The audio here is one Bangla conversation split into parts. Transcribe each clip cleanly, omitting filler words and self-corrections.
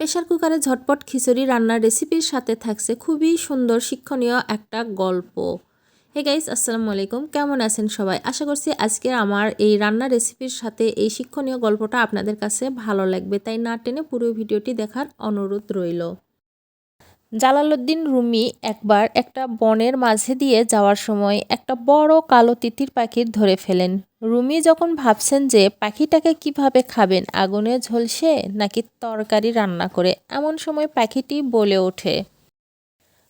প্রেসার কুকারে ঝটপট খিচুড়ি রান্নার রেসিপির সাথে থাকছে খুবই সুন্দর শিক্ষণীয় একটা গল্প। হে গাইস, আসসালামু আলাইকুম, কেমন আছেন সবাই? আশা করছি আজকে আমার এই রান্নার রেসিপির সাথে এই শিক্ষণীয় গল্পটা আপনাদের কাছে ভালো লাগবে, তাই না টেনে পুরো ভিডিওটি দেখার অনুরোধ রইল। জালালউদ্দিন রুমি একবার একটা বনের মাঝে দিয়ে যাওয়ার সময় একটা বড় কালো তিতির পাখির ধরে ফেলেন। রুমি যখন ভাবছেন যে পাখিটাকে কিভাবে খাবেন, আগুনে ঝলসে নাকি তরকারি রান্না করে, এমন সময় পাখিটি বলে ওঠে,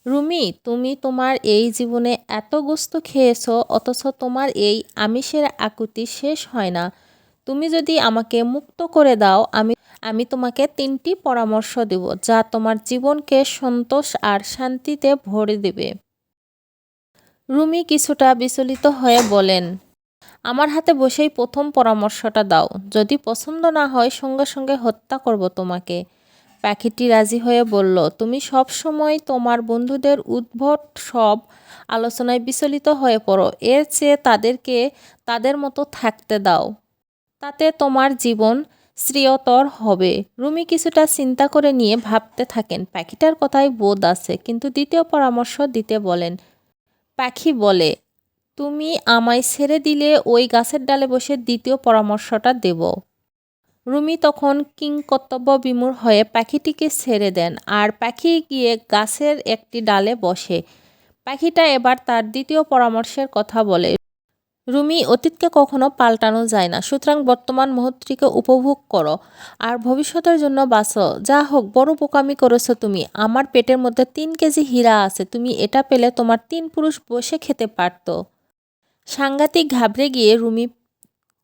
রুমি, তুমি তোমার এই জীবনে এত গোস্ত খেয়েছো, অথচ তোমার এই আমিষের আকুতি শেষ হয় না। তুমি যদি আমাকে মুক্ত করে দাও, আমি তোমাকে 3টি পরামর্শ দেব, যা তোমার জীবনকে সন্তোষ আর শান্তিতে ভরে দেবে। রুমি কিছুটা বিচলিত হয়ে বলেন, আমার হাতে বসেই প্রথম পরামর্শটা দাও। যদি পছন্দ না হয় সঙ্গে সঙ্গে হত্যা করব তোমাকে। পাখিটি রাজি হয়ে বলল, তুমি সব সময় তোমার বন্ধুদের উদ্ভট সব আলোচনায় বিচলিত হয়ে পড়ো, এর চেয়ে তাদেরকে তাদের মতো থাকতে দাও, তাতে তোমার জীবন শ্রেয়তর হবে। রুমি কিছুটা চিন্তা করে নিয়ে ভাবতে থাকেন, পাখিটার কথায় বোধ আছে, কিন্তু দ্বিতীয় পরামর্শ দিতে বলেন। পাখি বলে, তুমি আমায় ছেড়ে দিলে ওই গাছের ডালে বসে দ্বিতীয় পরামর্শটা দেব। রুমি তখন কিংকর্তব্য বিমূঢ় হয়ে পাখিটিকে ছেড়ে দেন, আর পাখি গিয়ে গাছের একটি ডালে বসে। পাখিটা এবার তার দ্বিতীয় পরামর্শের কথা বলে, রুমি, অতীতকে কখনো পাল্টানো যায় না, সুতরাং বর্তমান মুহূর্তটিকে উপভোগ করো আর ভবিষ্যতের জন্য বাঁচো। যা হোক, বড় বোকামি করেছো তুমি। আমার পেটের মধ্যে 3 কেজি হীরা আছে, তুমি এটা পেলে তোমার 3 পুরুষ বসে খেতে পারতো। সাংঘাতিক ঘাবড়ে গিয়ে রুমি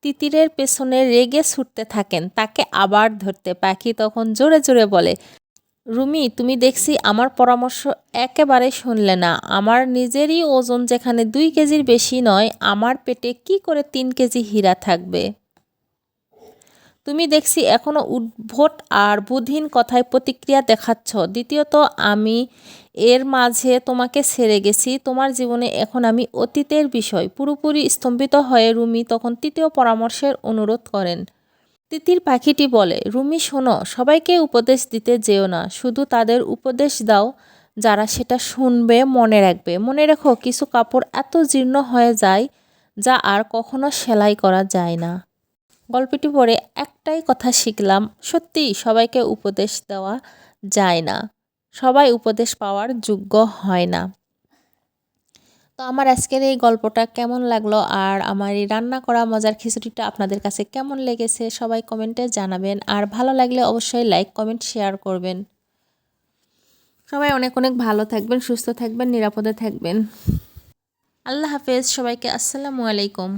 তিতিরের পেছনে রেগে ছুটতে থাকেন তাকে আবার ধরতে। পাখি তখন জোরে জোরে বলে, রুমি, তুমি দেখছি আমার পরামর্শ একেবারে শুনলে না। আমার নিজেরই ওজন যেখানে 2 কেজির বেশি নয়, আমার পেটে কি করে 3 কেজি হীরা থাকবে? তুমি দেখছি এখনো উদ্ভট আর বুদ্ধিহীন কথায় প্রতিক্রিয়া দেখাচ্ছ। দ্বিতীয়ত, আমি এর মাঝে তোমাকে ছেড়ে গেছি, তোমার জীবনে এখন আমি অতীতের বিষয়। পুরোপুরি স্তম্ভিত হয়ে রুমি তখন তৃতীয় পরামর্শের অনুরোধ করেন। তিতির পাখিটি বলে, রুমি শোনো, সবাইকে উপদেশ দিতে যেও না, শুধু তাদের উপদেশ দাও যারা সেটা শুনবে, মনে রাখবে। মনে রেখো, কিছু কাপড় এত জীর্ণ হয়ে যায় যা আর কখনো সেলাই করা যায় না। গল্পটি পড়ে একটাই কথা শিখলাম, সত্যিই সবাইকে উপদেশ দেওয়া যায় না, সবাই উপদেশ পাওয়ার যোগ্য হয় না। তো আমার আজকের এই গল্পটা কেমন লাগলো, আর আমার এই রান্না করা মজার খিচুড়িটা আপনাদের কাছে কেমন লেগেছে সবাই কমেন্টে জানাবেন, আর ভালো লাগলে অবশ্যই লাইক, কমেন্ট, শেয়ার করবেন। সবাই অনেক অনেক ভালো থাকবেন, সুস্থ থাকবেন, নিরাপদে থাকবেন। আল্লাহ হাফেজ সবাইকে। আসসালামু আলাইকুম।